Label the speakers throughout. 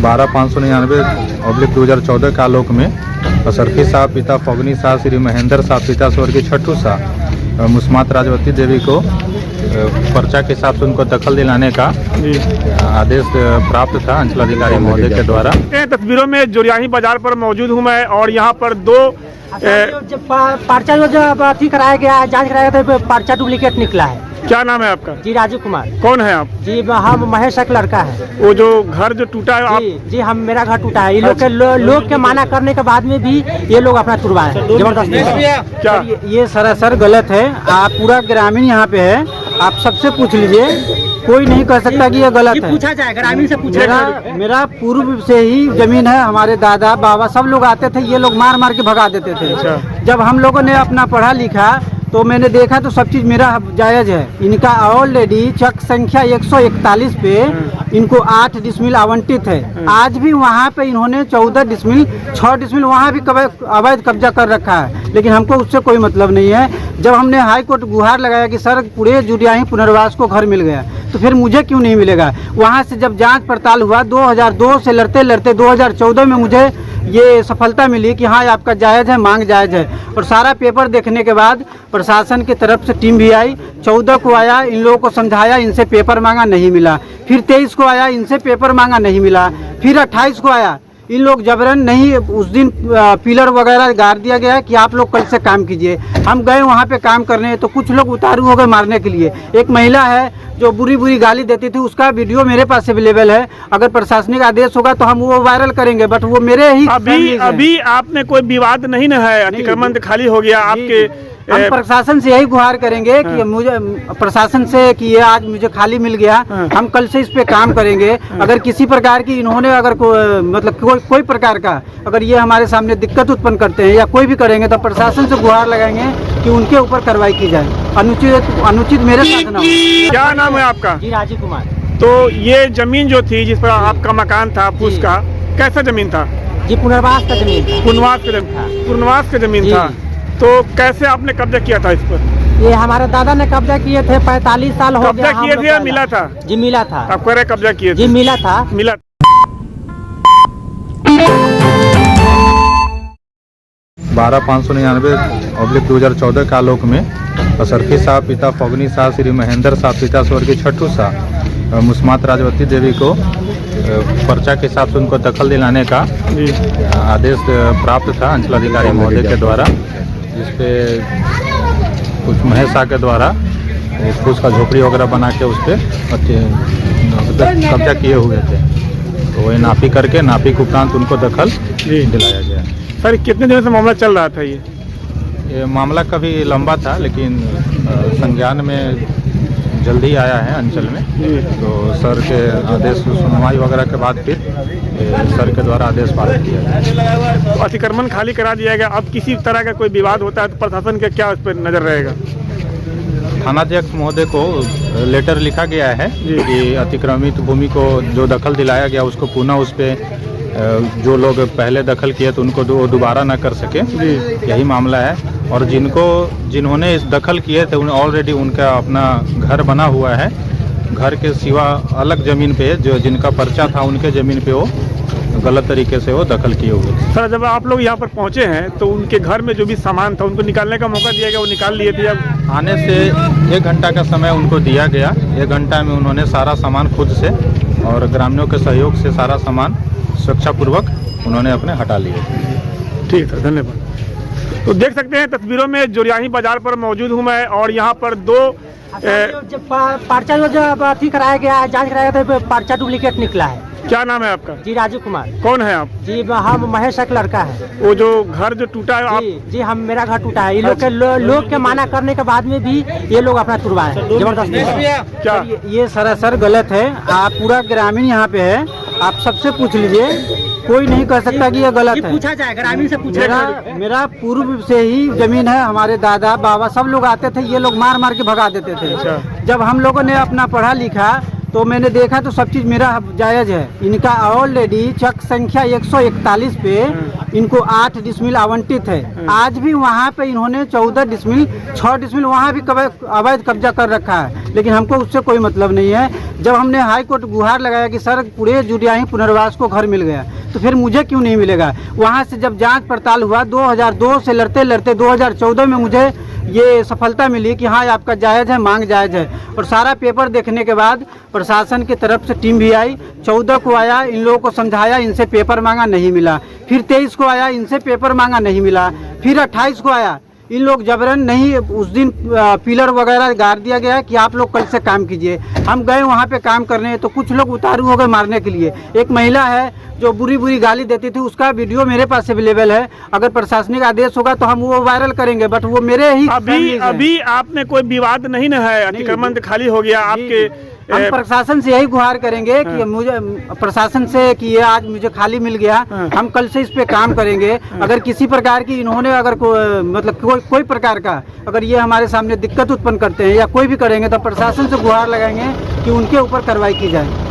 Speaker 1: 12/599/2014 के आलोक में असरफी साहब पिता फगनी साहब श्री महेंद्र साहब पिता स्वर्गीय छठू साहब मुस्मात राजवती देवी को पर्चा के हिसाब से उनको दखल दिलाने का आदेश प्राप्त था अंचलाधिकारी महोदय के द्वारा।
Speaker 2: तस्वीरों में जोरियाही बाजार पर मौजूद हूँ मैं और यहाँ पर दो
Speaker 3: पर्चा जो अथी कराया गया जांच कराया गया था, पर्चा डुप्लीकेट निकला है।
Speaker 2: क्या नाम है आपका?
Speaker 3: जी राजू कुमार।
Speaker 2: कौन है आप?
Speaker 3: जी हम महेश का लड़का है।
Speaker 2: वो जो घर जो टूटा है आप?
Speaker 3: जी हम मेरा घर टूटा है। ये लोग के माना करने के बाद में भी ये लोग अपना तुड़वाए हैं जबरदस्ती।
Speaker 2: क्या
Speaker 3: ये सरासर गलत है। आप पूरा ग्रामीण यहाँ पे है, आप सबसे पूछ लीजिए, कोई नहीं कह सकता कि ये गलत है। पूछा जाए ग्रामीण से पूछा। मेरा पूर्व से ही जमीन है, हमारे दादा बाबा सब लोग आते थे, ये लोग मार मार के भगा देते थे। जब हम लोगों ने अपना पढ़ा लिखा तो मैंने देखा तो सब चीज़ मेरा जायज़ है। इनका ऑलरेडी चक संख्या 141 पे इनको 8 डिसमिल आवंटित है। आज भी वहाँ पे इन्होंने 14 डिसमिल 6 डिसमिल वहाँ भी अवैध कब्जा कर रखा है, लेकिन हमको उससे कोई मतलब नहीं है। जब हमने हाई कोर्ट गुहार लगाया कि सर पूरे जोरियाही पुनर्वास को घर मिल गया, तो फिर मुझे क्यों नहीं मिलेगा? वहाँ से जब जांच पड़ताल हुआ 2002 से लड़ते लड़ते 2014 में मुझे ये सफलता मिली कि हाँ आपका जायज़ है, मांग जायज़ है। और सारा पेपर देखने के बाद प्रशासन की तरफ से टीम भी आई। 14 को आया, इन लोगों को समझाया, इनसे पेपर मांगा, नहीं मिला। फिर 23 को आया, इनसे पेपर मांगा, नहीं मिला। फिर 28 को आया, इन लोग जबरन नहीं, उस दिन पिलर वगैरह गाड़ दिया गया कि आप लोग कल से काम कीजिए। हम गए वहाँ पे काम करने, तो कुछ लोग उतारू हो गए मारने के लिए। एक महिला है जो बुरी बुरी गाली देती थी, उसका वीडियो मेरे पास अवेलेबल है। अगर प्रशासनिक आदेश होगा तो हम वो वायरल करेंगे, बट वो मेरे ही
Speaker 2: अभी आपने कोई विवाद नहीं ना है, अतिक्रमण खाली हो गया आपके।
Speaker 3: हम प्रशासन से यही गुहार करेंगे कि मुझे प्रशासन से कि ये आज मुझे खाली मिल गया, हम कल से इस पे काम करेंगे। अगर किसी प्रकार की इन्होंने अगर मतलब कोई प्रकार का अगर ये हमारे सामने दिक्कत उत्पन्न करते हैं या कोई भी करेंगे, तो प्रशासन से गुहार लगाएंगे कि उनके ऊपर कार्रवाई की जाए। अनुचित मेरे साथ ना हो।
Speaker 2: क्या नाम है आपका?
Speaker 3: जी राजू कुमार।
Speaker 2: तो ये जमीन जो थी जिस पर आपका मकान था उसका कैसा जमीन था?
Speaker 3: जी पुनर्वास का जमीन था।
Speaker 2: पुनर्वास का जमीन था। तो कैसे आपने कब्जा किया था इस पर?
Speaker 3: ये हमारे दादा ने कब्जा किए थे, 45 साल हो गया।
Speaker 2: कब्जा किए थे या मिला था?
Speaker 3: जी मिला था।
Speaker 2: आप कह रहे कब्जा किए थे?
Speaker 3: जी मिला था।
Speaker 1: 12/599/2014 के आलोक में असरफी साहब पिता फगनी साहब श्री महेंद्र साहब पिता स्वर्गीय छठू साहब मुस्मात राजवती देवी को पर्चा के हिसाब से उनको दखल दिलाने का आदेश प्राप्त था अंचलाधिकारी महोदय के द्वारा, जिसपे कुछ महेश शाह के द्वारा उसका झोपड़ी वगैरह बना के उस पर कब्जा किए हुए थे। तो वही नापी करके नापी के उपरांत उनको दखल दिलाया गया।
Speaker 2: सर कितने दिनों से मामला चल रहा था? ये
Speaker 1: मामला काफ़ी लंबा था, लेकिन संज्ञान में जल्दी आया है अंचल में। तो सर के आदेश सुनवाई वगैरह के बाद फिर सर के द्वारा आदेश पारित किया गया।
Speaker 2: तो अतिक्रमण खाली करा दिया गया। अब किसी तरह का कोई विवाद होता है तो प्रशासन का क्या उस पर नजर रहेगा?
Speaker 1: थानाध्यक्ष महोदय को लेटर लिखा गया है कि अतिक्रमित भूमि को जो दखल दिलाया गया उसको पुनः उस पर जो लोग पहले दखल किए तो उनको दोबारा ना कर सके, यही मामला है। और जिन्होंने इस दखल किए थे उन्हें ऑलरेडी उनका अपना घर बना हुआ है। घर के सिवा अलग ज़मीन पे जो जिनका पर्चा था उनके ज़मीन पे वो गलत तरीके से वो दखल किए हुए थे।
Speaker 2: सर जब आप लोग यहाँ पर पहुँचे हैं तो उनके घर में जो भी सामान था उनको निकालने का मौका दिया गया, वो निकाल लिए थे? अब
Speaker 1: आने से 1 घंटा का समय उनको दिया गया। 1 घंटा में उन्होंने सारा सामान खुद से और ग्रामीणों के सहयोग से सारा सामान सुरक्षापूर्वक उन्होंने अपने हटा लिए।
Speaker 2: ठीक है, धन्यवाद। तो देख सकते हैं तस्वीरों में जोरियाही बाजार पर मौजूद हूँ मैं और यहाँ पर दो
Speaker 3: पर्चा जो अथी कराया गया जांच कराया गया था, पर्चा डुप्लीकेट निकला है।
Speaker 2: क्या नाम है आपका?
Speaker 3: जी राजू कुमार।
Speaker 2: कौन है आप?
Speaker 3: जी हम महेश का लड़का है।
Speaker 2: वो जो घर जो टूटा है आप?
Speaker 3: जी हम मेरा घर टूटा है। ये लोग के माना करने के बाद में भी ये लोग अपना तुड़वाए हैं जबरदस्ती।
Speaker 2: क्या
Speaker 3: ये सरासर गलत है। आप पूरा ग्रामीण यहाँ पे है, आप सबसे पूछ लीजिए, कोई नहीं कह सकता कि ये गलत है। पूछा जाए ग्रामीण से पूछा। मेरा पूर्व से ही जमीन है, हमारे दादा बाबा सब लोग आते थे, ये लोग मार मार के भगा देते थे। जब हम लोगों ने अपना पढ़ा लिखा तो मैंने देखा तो सब चीज़ मेरा जायज़ है। इनका ऑलरेडी चक संख्या 141 पे इनको 8 डिसमिल आवंटित है। आज भी वहाँ पे इन्होंने 14 डिसमिल 6 डिसमिल वहाँ भी अवैध कब्जा कर रखा है, लेकिन हमको उससे कोई मतलब नहीं है। जब हमने हाई कोर्ट गुहार लगाया कि सर पूरे जुडियाही पुनर्वास को घर मिल गया, तो फिर मुझे क्यों नहीं मिलेगा। वहाँ से जब जांच पड़ताल हुआ 2002 से लड़ते लड़ते 2014 में मुझे ये सफलता मिली कि हाँ आपका जायज़ है, मांग जायज़ है। और सारा पेपर देखने के बाद प्रशासन की तरफ से टीम भी आई, 14 को आया, इन लोगों को समझाया, इनसे पेपर मांगा, नहीं मिला। फिर 23 को आया, इनसे पेपर मांगा, नहीं मिला। फिर 28 को आया, इन लोग जबरन नहीं, उस दिन पिलर वगैरह गाड़ दिया गया कि आप लोग कल से काम कीजिए। हम गए वहाँ पे काम करने, तो कुछ लोग उतारू हो गए मारने के लिए। एक महिला है जो बुरी बुरी गाली देती थी, उसका वीडियो मेरे पास अवेलेबल है। अगर प्रशासनिक आदेश होगा तो हम वो वायरल करेंगे, बट वो मेरे ही
Speaker 2: अभी आपने कोई विवाद नहीं ना है, अतिक्रमण खाली हो गया आपके।
Speaker 3: हम प्रशासन से यही गुहार करेंगे कि मुझे प्रशासन से कि ये आज मुझे खाली मिल गया, हम कल से इस पे काम करेंगे। अगर किसी प्रकार की इन्होंने अगर मतलब कोई प्रकार का अगर ये हमारे सामने दिक्कत उत्पन्न करते हैं या कोई भी करेंगे, तो प्रशासन से गुहार लगाएंगे कि उनके ऊपर कार्रवाई की जाए।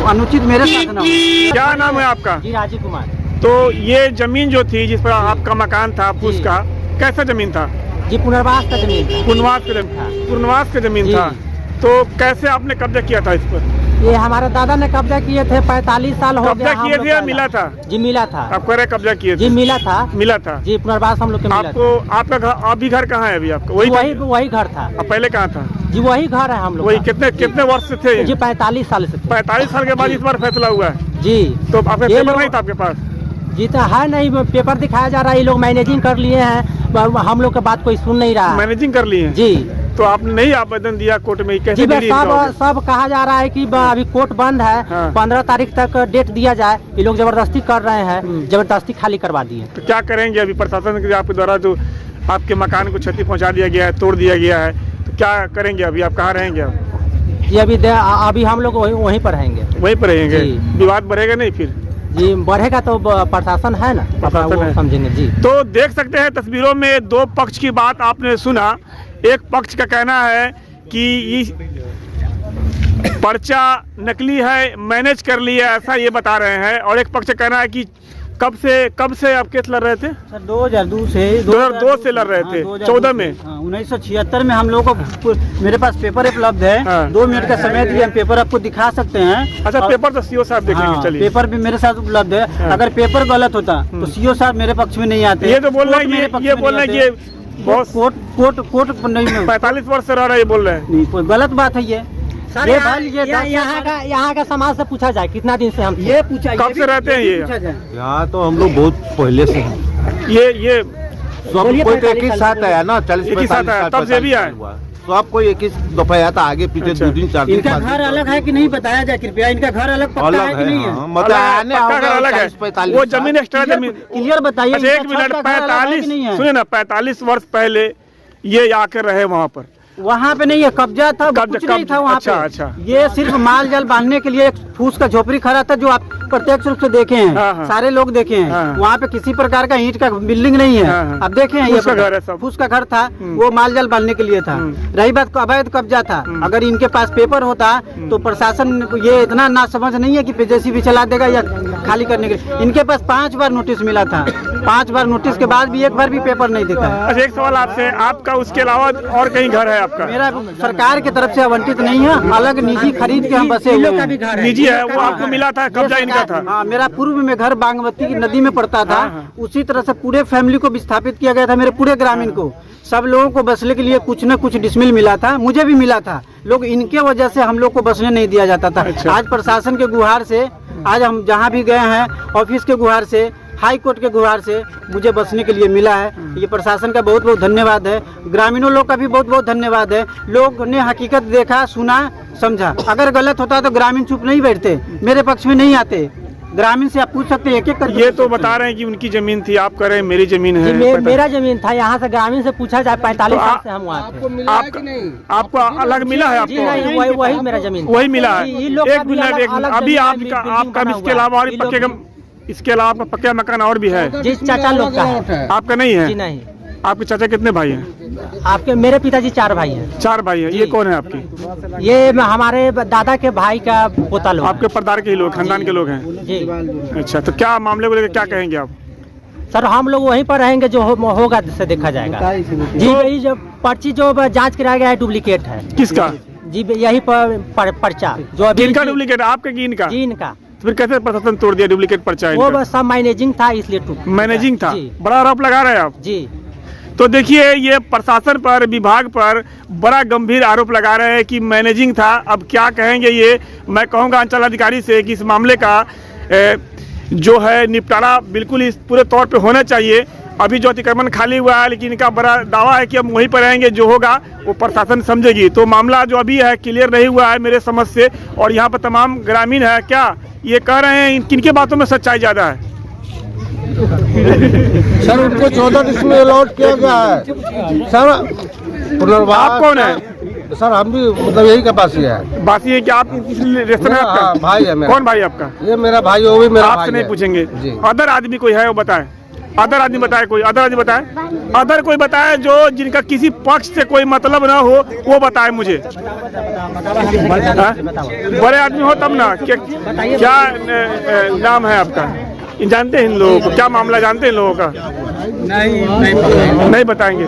Speaker 3: अनुचित मेरे साथ ना हो।
Speaker 2: क्या नाम है आपका?
Speaker 3: जी राजीव कुमार।
Speaker 2: तो ये जमीन जो थी जिस पर आपका मकान था उसका कैसा जमीन था?
Speaker 3: जी पुनर्वास का जमीन था।
Speaker 2: पुनर्वास का जमीन था। तो कैसे आपने कब्जा किया था इस पर?
Speaker 3: ये हमारे दादा ने कब्जा किए थे, 45 साल हो गया।
Speaker 2: कब्जा किए थे या मिला था?
Speaker 3: जी मिला था।
Speaker 2: आप कह रहे कब्जा किए थे?
Speaker 3: जी मिला था।
Speaker 2: मिला था
Speaker 3: जी पुनर्वास हम लोग के मिला
Speaker 2: आपको। आपका घर अभी घर कहाँ है अभी आपका?
Speaker 3: वही घर था।
Speaker 2: अब पहले कहाँ था?
Speaker 3: जी वही घर है हम लोग।
Speaker 2: वही कितने वर्ष से थे?
Speaker 3: जी 45 साल से।
Speaker 2: 45 साल के बाद इस बार फैसला हुआ है
Speaker 3: जी।
Speaker 2: तो आपका पेपर नहीं था आपके पास?
Speaker 3: जी तो है नहीं, पेपर दिखाया जा रहा है, ये लोग मैनेजिंग कर लिए हैं, हम लोग का बात कोई सुन नहीं रहा।
Speaker 2: मैनेजिंग कर लिए
Speaker 3: जी।
Speaker 2: तो आपने नहीं आवेदन दिया कोर्ट में? कैसे
Speaker 3: जी सब कहा जा रहा है कि अभी कोर्ट बंद है, 15 तारीख तक डेट दिया जाए। ये लोग जबरदस्ती कर रहे हैं, जबरदस्ती खाली करवा दिए।
Speaker 2: तो क्या करेंगे अभी? प्रशासन के आपके द्वारा जो आपके मकान को क्षति पहुंचा दिया गया है, तोड़ दिया गया है, तो क्या करेंगे अभी? आप कहाँ रहेंगे अब?
Speaker 3: जी अभी हम लोग वहीं पर रहेंगे।
Speaker 2: वहीं पर रहेंगे? विवाद बढ़ेगा नहीं फिर?
Speaker 3: जी बढ़ेगा तो प्रशासन है ना,
Speaker 2: प्रशासन है,
Speaker 3: समझेंगे जी।
Speaker 2: तो देख सकते हैं तस्वीरों में दो पक्ष की बात आपने सुना। एक पक्ष का कहना है कि पर्चा नकली है, मैनेज कर लिया, ऐसा ये बता रहे हैं। और एक पक्ष का कहना है कि कब से आप केस लड़ रहे थे? सर 2002 से लड़ रहे थे। 14 में
Speaker 3: 1976 में हम लोगों को, मेरे पास पेपर उपलब्ध है। 2 मिनट का समय दिए, हम पेपर आपको दिखा सकते हैं।
Speaker 2: अच्छा पेपर तो सीओ साहब देखेंगे। चलिए
Speaker 3: पेपर भी मेरे साथ उपलब्ध है। अगर पेपर गलत होता तो सीओ साहब मेरे पक्ष में नहीं आते।
Speaker 2: ये तो बोल रहे हैं, ये बोल रहे हैं कि कोर्ट नहीं, 45 वर्ष से रह रहा है, ये बोल रहे हैं।
Speaker 3: नहीं गलत बात है ये। यहाँ का समाज से पूछा जाए कितना दिन से हम ये पूछा,
Speaker 2: कब से रहते हैं ये
Speaker 4: यहाँ? तो हम लोग बहुत पहले से हैं।
Speaker 2: ये
Speaker 4: सब कोई तो 21 साल आया ना, 40-45 साल
Speaker 2: तब से भी आए।
Speaker 4: सब कोई 21 दफा आया था, आगे पीछे 2 दिन 4 दिन।
Speaker 3: इनका घर अलग है कि नहीं बताया जाए कृपया? इनका घर अलग पक्का है कि नहीं है?
Speaker 4: मतलब
Speaker 2: अलग है, वो जमीन एक्स्ट्रा जमीन
Speaker 3: क्लियर बताइए।
Speaker 2: 1 मिनट 45 सुनिए ना, 45 वर्ष पहले ये आकर रहे वहाँ पर।
Speaker 3: वहाँ पे नहीं है, कब्जा था, कुछ नहीं था वहाँ पे।
Speaker 2: अच्छा।
Speaker 3: ये सिर्फ माल जाल बांधने के लिए एक फूस का झोपड़ी खड़ा था, जो आप प्रत्यक्ष रूप से देखे हैं। सारे लोग देखे हैं। वहाँ पे किसी प्रकार का ईंट का बिल्डिंग नहीं है। आप देखे हैं, ये फूस का घर था, वो माल जाल बांधने के लिए था। रही बात अवैध कब्जा था, अगर इनके पास पेपर होता तो प्रशासन ये इतना ना समझ नहीं है कि जैसी भी चला देगा या खाली करने के लिए। इनके पास 5 बार नोटिस मिला था, 5 बार नोटिस के बाद भी एक बार भी पेपर नहीं दिखा।
Speaker 2: अच्छा एक सवाल आपसे, आपका उसके अलावा और कहीं घर है आपका?
Speaker 3: मेरा सरकार की तरफ से आवंटित नहीं है, अलग निजी खरीद के हम बसे हुए हैं।
Speaker 2: निजी है, वो आपको मिला था, कब्जा इनका था?
Speaker 3: हाँ, मेरा पूर्व में घर बागमती की नदी में पड़ता था। उसी तरह से पूरे फैमिली को विस्थापित किया गया था, मेरे पूरे ग्रामीण को। सब लोगों को बसने के लिए कुछ न कुछ डिसमिल मिला था, मुझे भी मिला था। लोग इनके वजह से हम लोग को बसने नहीं दिया जाता था। आज प्रशासन के गुहार से, आज हम जहाँ भी गए हैं, ऑफिस के गुहार से, हाई कोर्ट के गुहार से मुझे बसने के लिए मिला है। ये प्रशासन का बहुत बहुत धन्यवाद है। ग्रामीणों लोग का भी बहुत बहुत धन्यवाद है। लोग ने हकीकत देखा, सुना, समझा। अगर गलत होता तो ग्रामीण चुप नहीं बैठते, मेरे पक्ष में नहीं आते। ग्रामीण से आप पूछ सकते हैं, एक एक करके।
Speaker 2: ये तो बता रहे हैं कि उनकी जमीन थी, आप कह रहे हैं मेरी जमीन है।
Speaker 3: मेरा जमीन था, यहाँ से ग्रामीण से पूछा जाए, 45 साल से हम वहाँ
Speaker 2: आपको अलग मिला है? आपको
Speaker 3: नहीं, वही मेरा जमीन,
Speaker 2: वही मिला है। एक मिनट, अभी आपका इसके अलावा और इसके अलावा पक्का मकान और भी है?
Speaker 3: जी चाचा लोग का है,
Speaker 2: आपका नहीं है?
Speaker 3: जी नहीं।
Speaker 2: आपके चाचा कितने भाई हैं?
Speaker 3: आपके मेरे पिताजी 4 भाई हैं।
Speaker 2: 4 भाई हैं। ये कौन है आपके?
Speaker 3: ये हमारे दादा के भाई का पोता लोग।
Speaker 2: आपके परदार के ही लोग, खानदान के लोग हैं?
Speaker 3: जी।
Speaker 2: अच्छा, तो क्या मामले को लेकर क्या कहेंगे आप?
Speaker 5: सर हम लोग वहीं पर रहेंगे, जो होगा से देखा जाएगा जी। यही जो पर्ची जो जांच कराया गया है डुप्लीकेट है।
Speaker 2: किसका
Speaker 5: जी यही पर्चा जो अभी
Speaker 2: किनका डुप्लीकेट, आपके की इनका?
Speaker 5: जी इनका।
Speaker 2: तो फिर कैसे प्रशासन तोड़ दिया डुप्लीकेट पर्चा?
Speaker 5: वो बस सब मैनेजिंग था इसलिए टूट।
Speaker 2: मैनेजिंग था,
Speaker 5: जी।
Speaker 2: बड़ा आरोप लगा रहे हैं आप
Speaker 5: जी।
Speaker 2: तो देखिए ये प्रशासन पर, विभाग पर बड़ा गंभीर आरोप लगा रहे हैं कि मैनेजिंग था। अब क्या कहेंगे ये, मैं कहूँगा अंचल अधिकारी से कि इस मामले का जो है निपटारा बिल्कुल इस पूरे तौर पे होना चाहिए। अभी जो अतिक्रमण खाली हुआ है, लेकिन इनका बड़ा दावा है कि हम वहीं पर रहेंगे, जो होगा वो प्रशासन समझेगी। तो मामला जो अभी है क्लियर नहीं हुआ है मेरे समझ से, और यहाँ पर तमाम ग्रामीण है क्या ये कह रहे हैं, किनके बातों में सच्चाई ज़्यादा है?
Speaker 4: सर उनको 14 डिसमिल अलॉट किया गया है सर। पुनर्वास
Speaker 2: आप कौन है?
Speaker 4: सर हम भी मतलब यही का पासी है।
Speaker 2: बात ये है कि आप किसी रिश्ते में आपका?
Speaker 4: हाँ, भाई है मेरा।
Speaker 2: कौन भाई आपका?
Speaker 4: ये मेरा भाई, वो भी मेरा भाई
Speaker 2: आपसे नहीं
Speaker 4: है।
Speaker 2: पूछेंगे।
Speaker 4: जी।
Speaker 2: अदर आदमी कोई है वो बताए, अदर आदमी बताए, कोई अदर आदमी बताए, अदर कोई बताए जो जिनका किसी पक्ष से कोई मतलब ना हो, वो बताए मुझे। हाँ? बड़े आदमी हो तब ना। क्या नाम है आपका? जानते हैं इन लोगों को? क्या मामला जानते हैं इन लोगों का? नहीं बताएंगे।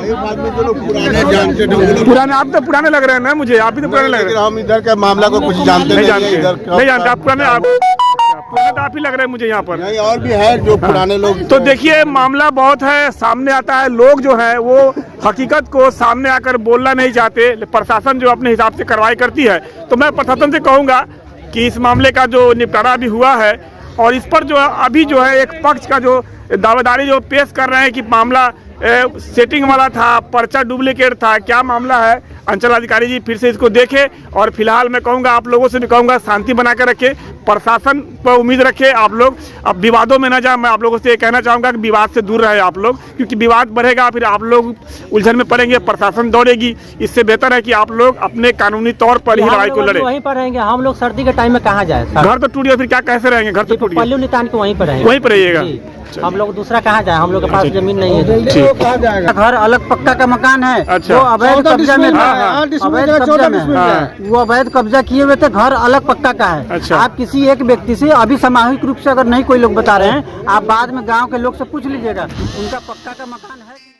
Speaker 2: पुराने, आप तो पुराने लग रहे हैं ना मुझे, आप भी तो पुराने लग रहे हैं।
Speaker 4: हम इधर के मामला को कुछ जानते
Speaker 2: नहीं जानते, नहीं जानते आप पुराने, आप तो आप ही लग रहे हैं मुझे यहाँ पर।
Speaker 4: नहीं, और भी है जो पुराने लोग।
Speaker 2: तो देखिए मामला बहुत है, सामने आता है, लोग जो है वो हकीकत को सामने आकर बोलना नहीं चाहते, प्रशासन जो अपने हिसाब से कार्रवाई करती है। तो मैं प्रशासन से कहूँगा कि इस मामले का जो निपटारा भी हुआ है, और इस पर जो अभी जो है एक पक्ष का जो दावेदारी जो पेश कर रहे हैं कि मामला सेटिंग वाला था, पर्चा डुप्लीकेट था, क्या मामला है, अंचल अधिकारी जी फिर से इसको देखें। और फिलहाल मैं कहूँगा, आप लोगों से भी कहूँगा, शांति बना कर रखें, प्रशासन पर उम्मीद रखें आप लोग, अब विवादों में ना जाए। मैं आप लोगों से ये कहना चाहूँगा कि विवाद से दूर रहे आप लोग, क्योंकि विवाद बढ़ेगा फिर आप लोग उलझन में पड़ेंगे, प्रशासन दौड़ेगी। इससे बेहतर है कि आप लोग अपने कानूनी तौर पर ही लड़ाई को लड़े।
Speaker 5: वहीं पर रहेंगे हम लोग, सर्दी के टाइम में कहाँ जाए?
Speaker 2: घर तो टूट गया, फिर क्या कैसे रहेंगे? घर तो टूट गया,
Speaker 5: पल्लू नितान के वहीं पर रहेंगे।
Speaker 2: वहीं पर रहिएगा।
Speaker 5: हम लोग दूसरा कहाँ जाए? हम लोग के पास जमीन नहीं है।
Speaker 2: ठीक।
Speaker 3: घर अलग पक्का का मकान है,
Speaker 2: अच्छा।
Speaker 3: वो अवैध कब्जा में था।
Speaker 2: हाँ,
Speaker 3: अवैध कब्जा में, वो अवैध कब्जा किए हुए थे, घर अलग पक्का का है।
Speaker 2: अच्छा।
Speaker 3: आप किसी एक व्यक्ति से अभी सामूहिक रूप से अगर नहीं कोई लोग बता रहे हैं, आप बाद में गांव के लोग से पूछ लीजिएगा उनका पक्का का मकान है।